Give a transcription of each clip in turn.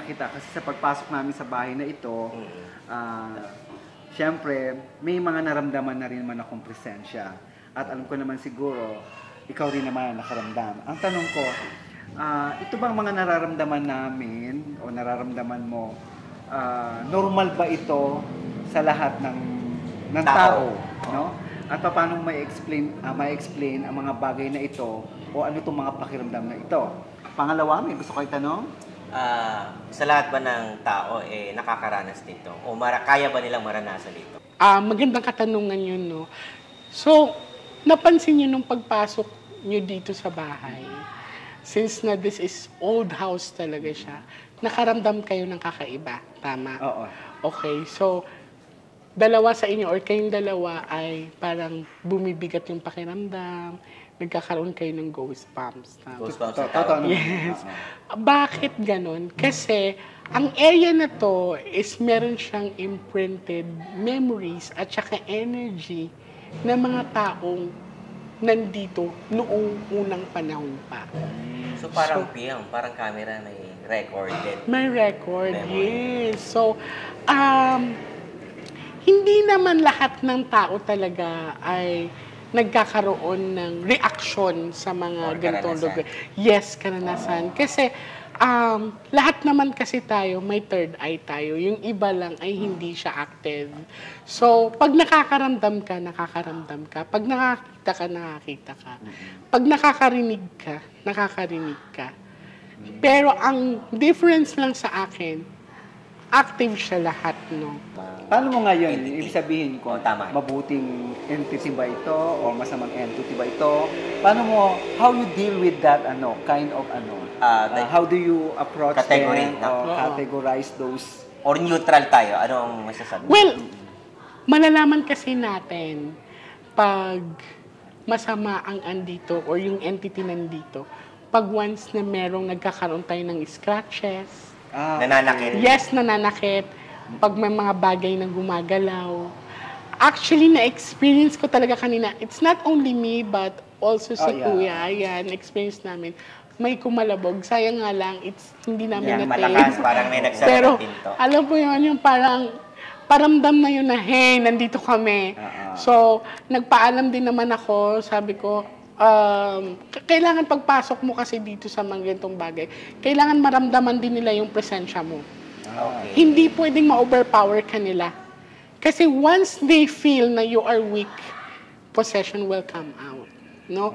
kita kasi sa pagpasok namin sa bahay na ito, siyempre, may mga naramdaman na rin naman akong presensya. At alam ko naman siguro, ikaw rin naman nakaramdam. Ang tanong ko, ito bang mga nararamdaman namin o nararamdaman mo, normal ba ito sa lahat ng tao, no? At paano mai-explain ang mga bagay na ito o ano itong mga pakiramdam na ito? Pangalawa, may gusto ko itanong? Sa lahat ba ng tao nakakaranas dito? O kaya ba nilang maranasan dito? Magandang katanungan yun, no? So, napansin nyo nung pagpasok nyo dito sa bahay, since na this is old house talaga siya, nakaramdam kayo ng kakaiba, tama? Oo. Okay, so, dalawa sa inyo or kayong dalawa ay parang bumibigat yung pakiramdam, nagkakaroon kayo ng ghost bumps. Ghost bumps. Yes. Bakit ganon? Kasi ang area na to is meron siyang imprinted memories at saka energy ng mga taong nandito noong unang panahon pa. So parang film, parang camera may recorded. May record, memory. yes. So, hindi naman lahat ng tao talaga ay nagkakaroon ng reaction sa mga ganitong lugar. Yes, karanasan. Kasi lahat naman kasi tayo, may third eye tayo. Yung iba lang ay hindi siya active. So, pag nakakaramdam ka, nakakaramdam ka. Pag nakakita ka, nakakita ka. Pag nakakarinig ka. Pero ang difference lang sa akin, active siya lahat, no? Paano mo ngayon, ibig sabihin ko, tama. Mabuting entity ba ito o masamang entity ba ito? Paano mo, how you deal with that, how do you approach category, them or categorize those? Or neutral tayo, anong masasabi? Well, malalaman kasi natin pag masama ang andito or yung entity nandito, pag once na merong nagkakaroon tayo ng scratches, nananakit. Yes, nananakit. Pag may mga bagay na gumagalaw. Actually, na-experience ko talaga kanina. It's not only me, but also si Kuya. Yan, experience namin. May kumalabog. Sayang nga lang, hindi namin na-taste. Malakas, parang may nagsarap Pero, pinto. alam po yun, yung parang paramdam na yun na, hey, nandito kami. So, nagpaalam din naman ako. Sabi ko, kailangan pagpasok mo kasi dito sa mga ganitong bagay, kailangan maramdaman din nila yung presensya mo. Okay. Hindi pwedeng ma-overpower ka nila. Kasi once they feel na you are weak, possession will come out. No?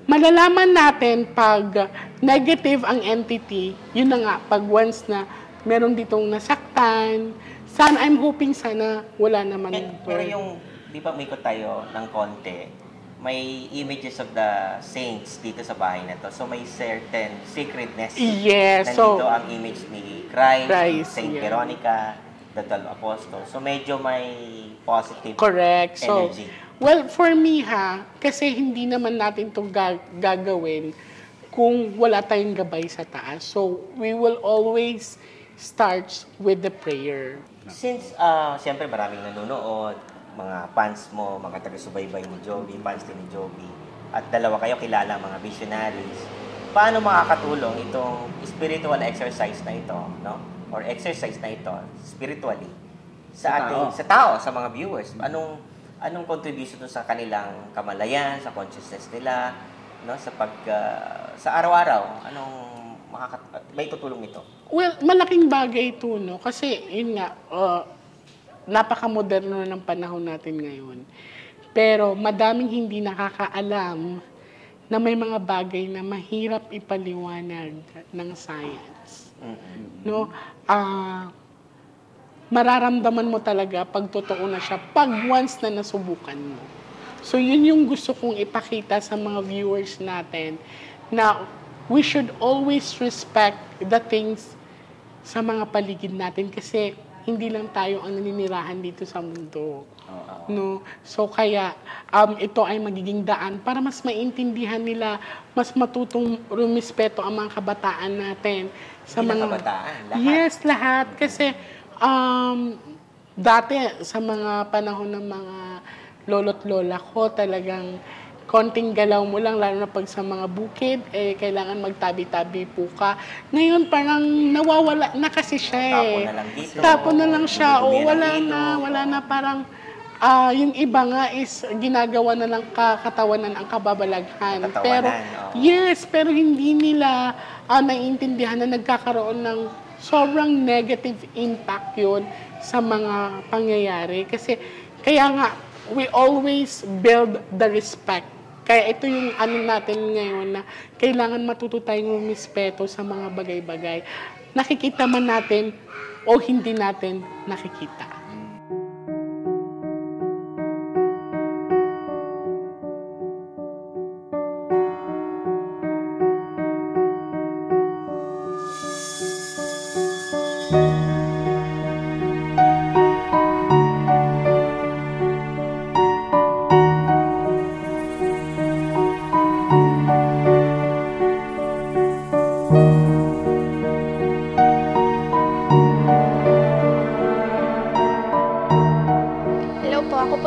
Malalaman natin pag negative ang entity, yun na nga, pag once na meron ditong nasaktan, I'm hoping sana wala naman. Pero yung, di ba may ko tayo ng konti, may images of the saints dito sa bahay na to. So, may certain sacredness. Yes. Nandito ang image ni Christ, Saint yeah. Veronica, the 12 Apostles. So, medyo may positive Correct. energy. So, well, for me kasi hindi naman natin itong gagawin kung wala tayong gabay sa taas. So, we will always start with the prayer. Since, siyempre maraming nanonood, mga fans mo, mga taga-subaybay ni Joby, fans din ni Joby, at dalawa kayo kilala mga visionaries, paano makakatulong itong spiritual exercise na ito, no? Or exercise na ito, spiritually, sa tao, sa mga viewers? Anong contribution sa kanilang kamalayan, sa consciousness nila, no? Sa araw-araw, may tutulong nito? Well, malaking bagay ito, no? Kasi, yun nga, napaka-moderno ng panahon natin ngayon. Pero madaming hindi nakakaalam na may mga bagay na mahirap ipaliwanag ng science. No? Mararamdaman mo talaga pag totoo na siya, pag once na nasubukan mo. So yun yung gusto kong ipakita sa mga viewers natin na we should always respect the things sa mga paligid natin kasi hindi lang tayo ang naninirahan dito sa mundo. No? So kaya ito ay magiging daan para mas maintindihan nila, mas matutong rumispeto ang mga kabataan natin sa hindi mga kabataan, lahat. Yes, lahat kasi dati sa mga panahon ng mga lolo't lola ko talagang konting galaw mo lang, lalo na pag sa mga bukid, kailangan magtabi-tabi po ka. Ngayon, parang nawawala na kasi siya Tapon na lang dito. Tapon na lang siya. O, Dumi wala lang dito. na, wala na. Parang, yung iba nga is ginagawa na lang katawanan ang kababalaghan. Katawanan, Pero, oo. yes, pero hindi nila naiintindihan na nagkakaroon ng sobrang negative impact yun sa mga pangyayari. Kasi, kaya nga, we always build the respect. Kaya ito yung ano natin ngayon na kailangan matuto tayong rumispeto sa mga bagay-bagay. Nakikita man natin o hindi natin nakikita.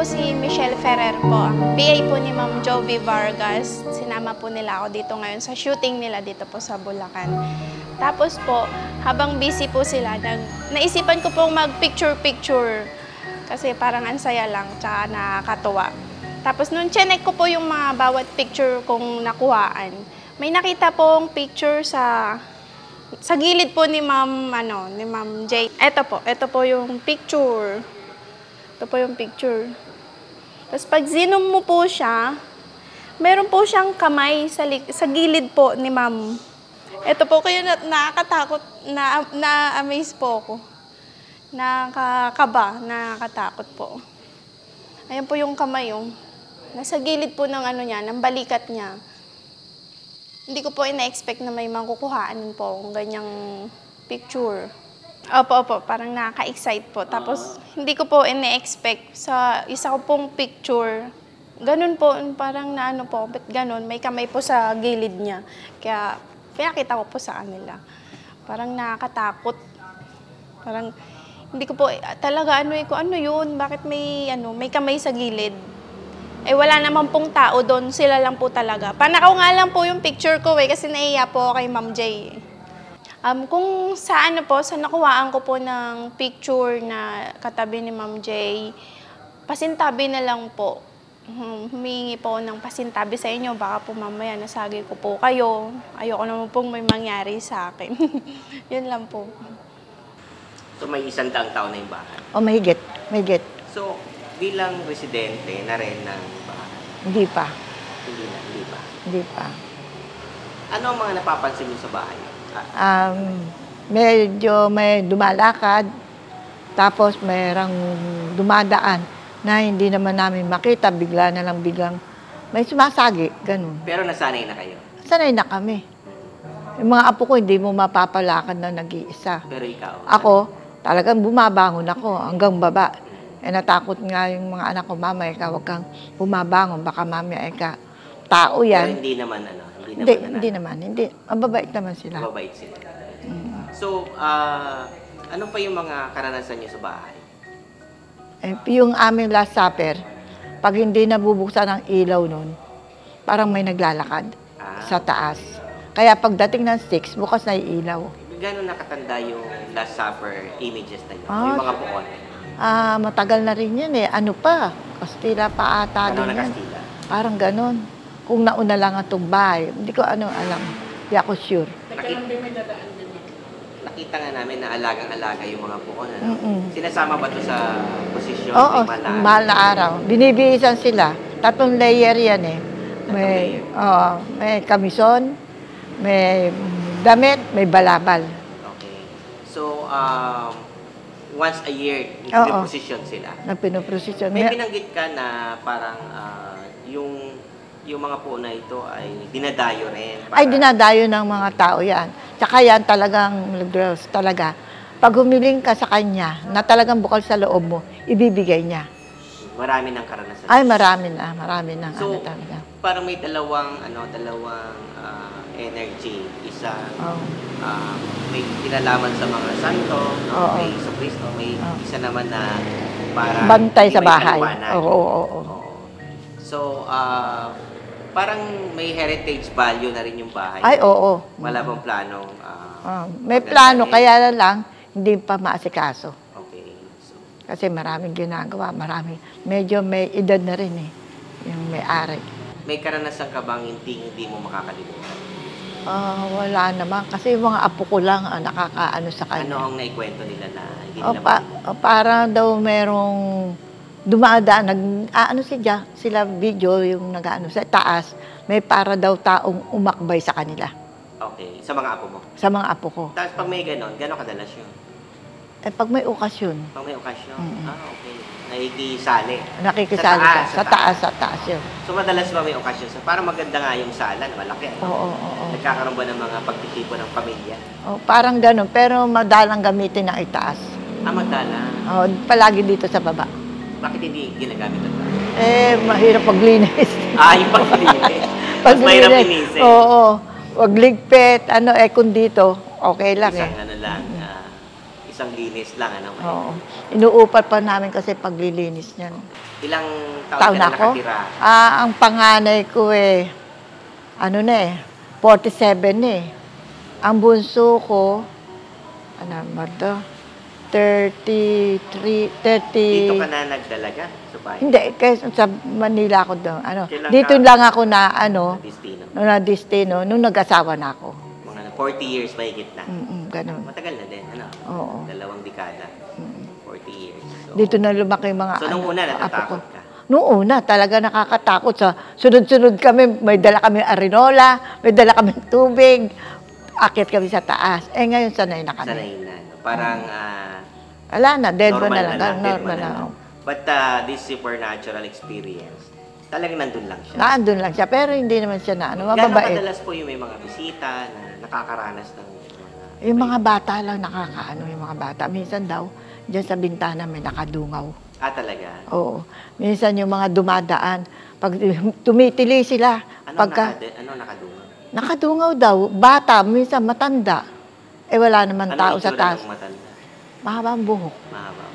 Si Michelle Ferrer po, PA po ni Ma'am Jovi Vargas. Sinama po nila ako dito ngayon sa shooting nila dito po sa Bulacan. Tapos po, habang busy po sila, naisipan ko pong mag-picture-picture. Kasi parang ang saya lang, tsaka nakakatuwa. Tapos nung chinek ko po yung mga bawat picture kong nakuhaan, may nakita pong picture sa gilid po ni Ma'am J. Ito po yung picture. Ito po yung picture. Tapos pag zoom mo po siya, meron po siyang kamay sa gilid po ni Ma'am. Ito po kayo nakakatakot, na-amaze po ako. Nakakaba, nakakatakot po. Ayan po yung kamay, oh. Nasa gilid po ng niya, ng balikat niya. Hindi ko po ina-expect na may makukuhaan po ang ganyang picture. Opo, parang nakaka-excite po. Tapos, hindi ko po ine-expect sa isa ko pong picture. Ganun po, parang ba't ganun? May kamay po sa gilid niya. Kaya, pinakita ko po sa kanila. Parang nakakatakot. Parang, hindi ko po, talaga, kung ano yun? Bakit may kamay sa gilid? Wala naman pong tao doon. Sila lang po talaga. Panakaw nga lang po yung picture ko kasi naiya po kay Ma'am J. Kung sa sa nakuhaan ko po ng picture na katabi ni Ma'am J, pasintabi na lang po. Humingi po ng pasintabi sa inyo, baka po mamaya nasagi ko po kayo. Ayoko naman pong may mangyari sa akin. Yun lang po. So may 100 taon na yung bahay. Mahigit. So bilang residente na rin ng bahay? Hindi pa. Hindi pa. Ano ang mga napapansin niyo sa bahay? Medyo may dumalakad, tapos mayroong dumadaan na hindi naman namin makita, biglang may sumasagi, ganun. Pero nasanay na kayo? Sanay na kami. Yung mga apo ko, hindi mo mapapalakad na nag-iisa. Pero ikaw? Ako, talagang bumabangon ako hanggang baba. Natakot nga yung mga anak ko, mama, huwag kang bumabangon, baka mamaya tao yan. Pero hindi naman. Hindi. Mababait naman sila. Mababait sila. So, ano pa yung mga karanasan niyo sa bahay? Yung aming Last Supper, pag hindi nabubuksan ang ilaw nun, parang may naglalakad sa taas. Kaya pagdating ng 6, bukas na yung ilaw. Gano'n nakatanda yung Last Supper images na yun? Yung mga bukod? Matagal na rin yan eh. Ano pa? Kastila pa ata din yan. Kastila? Parang ganon. Kung nauna lang ang bahay, hindi ko alam. Hindi ako sure. Nakita nga namin na alagang-alaga yung mga bukod. Sinasama ba ito sa posisyon? Oo, mahal na araw. Binibihisan sila. 3 layer yan eh. May kamison, may damit, may balabal. Okay. So, once a year, pinoposisyon sila? Pinoposisyon. May binanggit ka na parang yung mga puno na ito ay dinadayo rin. Ay, dinadayo ng mga tao yan. Tsaka yan talagang, talaga, pag humiling ka sa kanya, na talagang bukal sa loob mo, ibibigay niya. Marami ng karanasan. Ay, marami na. So, talaga. Parang may dalawang energy. Isa, may kinalaman sa mga santo, may Jesucristo, may isa naman na para bantay sa bahay. Oo. So, Parang may heritage value na rin yung bahay. Ay, oo. Wala bang planong May plano, kaya lang, hindi pa maasikaso. Okay. So, Kasi maraming ginagawa, medyo may edad na rin eh, yung may-ari. may karanasan ka bang hindi mo makakalimutan? Wala naman, kasi yung mga apo ko lang ang nakakaano sa Ano kanya. ang naikwento nila na hindi nila Para daw merong dumadaan, sila video yung nag-ano sa taas, may para daw taong umakbay sa kanila, Okay. Sa mga apo mo? sa mga apo ko. Tapos pag may gano'n kadalas yun? Pag may okasyon, Pag may okasyon? Mm-mm. Okay. Nakikisali? nakikisali Sa taas, sa taas yun. So madalas ba may okasyon? Parang maganda nga yung sala na malaki. Oo. Nagkakaroon ba ng mga pagtitipon ng pamilya? Parang ganun, pero madalang gamitin ng itaas. Magdala. Palagi dito sa baba. Bakit hindi ginagamit ito? Mahirap paglinis. Yung paglinis. Mas mahirap linisin. Oo. Wag ligpit, kung dito, okay lang Isang linis lang, Oo. Inuupat pa namin kasi paglilinis niyan. Ilang taon Taon ka na ako? nakatira? Ang panganay ko 47 Ang bunso ko, 33, 30. Dito ka na nagdalaga sa bahay? Hindi, kasi sa Manila ako doon. Kailan Dito ka- lang ako na Destino. na destino nung nag-asawa na ako. Mga 40 years mahigit na. Ganun. Matagal na din, Oo. 2 dekada. 40 years. So, Dito na lumaki yung mga So, nung una, apo ko. natatakot ka? Noong una, talaga nakakatakot. Sunod-sunod kami, may dala kami arenola, may dala kami tubig, akyat kami sa taas. Ngayon sanay na kami. Sanay na. Parang Wala na, dead mo normal na lang. dead mo Normal na na. lang. But this supernatural experience, talagang nandun lang siya. Naandun lang siya, pero hindi naman siya na Gano'ng mababait. kadalas po yung may mga bisita na nakakaranas ng Yung mga bata lang yung mga bata. Minsan daw, dyan sa bintana may nakadungaw. talaga? Oo. Minsan yung mga dumadaan, pag tumitili sila, Ano nakadungan? nakadungaw daw, bata, minsan matanda. Wala naman Anong tao sa itsura taas. ng matanda? Mahaba ang buhok. Mahaba.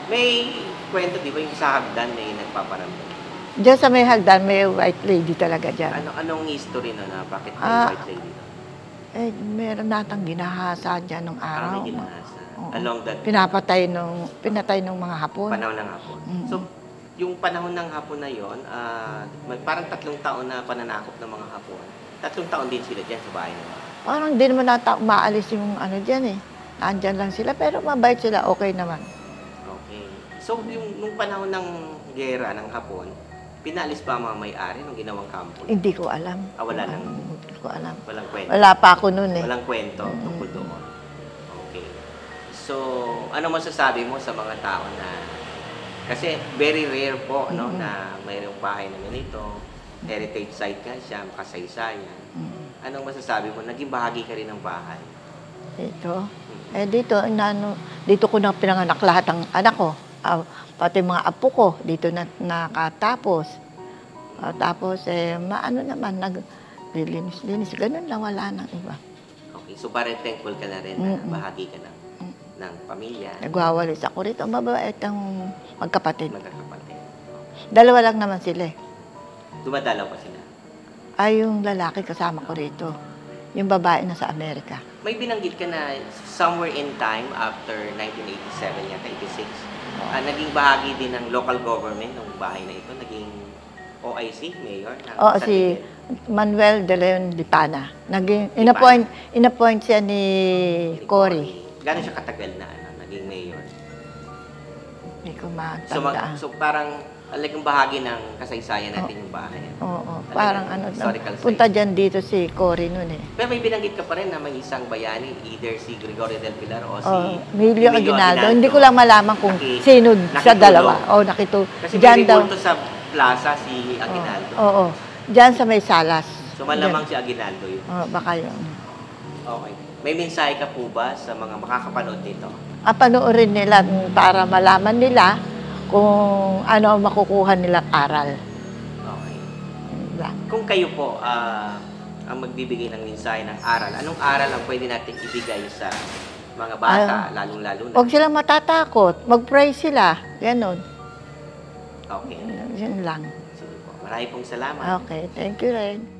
May kwento, di ba, yung sa hagdan may nagpaparamdam? Diyan sa may hagdan, may white lady talaga dyan. Anong history na bakit may white lady doon? Meron natang ginahasa dyan nung araw. May ginahasa. Oo. Along that Pinatay nung mga hapon. panahon ng hapon. So, yung panahon ng hapon na yon, parang 3 taon na pananakop ng mga hapon. 3 taon din sila dyan sa bahay nila. Parang di naman maalis yung dyan eh. Nandyan lang sila, pero mabait sila, okay naman. Okay. So, nung panahon ng gera ng hapon, pinalis pa ang mga may-ari nung ginawang kampo? Hindi ko alam. Wala lang. Hindi ko alam. Walang kwento? Wala pa ako noon eh. Walang kwento tungkol doon. Okay. So, ano masasabi mo sa mga tao na, kasi very rare po, no, na mayroong bahay na ganito, heritage site nga siya, makasaysayan. Anong masasabi mo? Naging bahagi ka rin ng bahay. Dito ko na pinanganak lahat ng anak ko. Pati mga apo ko, dito na nakatapos. Tapos, naman, naglilinis-linis. Ganun lang, wala nang iba. Okay. So, parang thankful ka na rin na bahagi ka ng pamilya. Nagwawalis ako rito. Mababait ang magkapatid. Magkakapatid. Dalawa lang naman sila eh. Dumadalaw pa sila. Yung lalaki kasama ko rito. Yung babae na sa Amerika. May binanggit ka na somewhere in time after 1987 yata, 86, naging bahagi din ng local government ng bahay na ito, naging OIC, mayor ng San Si Miguel. Manuel de Leon Lipana. Inappoint siya ni Cory. Gano'n siya katagal na naging mayor? Hindi ko So, matandaan. so parang alagang bahagi ng kasaysayan natin yung bahay. Oo, parang historical site. punta dyan dito si Cory noon eh. Pero may binanggit ka pa rin na may isang bayani, either si Gregorio del Pilar o si Emilio Emilio Aguinaldo. Hindi ko lang malaman kung sino sa dalawa. Kasi Dyan may daw. kulto sa plaza si Aguinaldo. Oo. Dyan sa may salas. So malamang si Aguinaldo yun. Baka yun. Okay. May mensahe ka po ba sa mga makakapanood nito? Panoorin nila para malaman nila kung ano ang makukuha nilang aral. Okay. Yun lang. Kung kayo po ang magbibigay ng mensahe ng aral, anong aral ang pwede natin ibigay sa mga bata, lalong-lalo na? Huwag silang matatakot. Mag-pray sila. Ganon. Okay. Yun lang. Sige po. Marami pong salamat. Okay, thank you rin.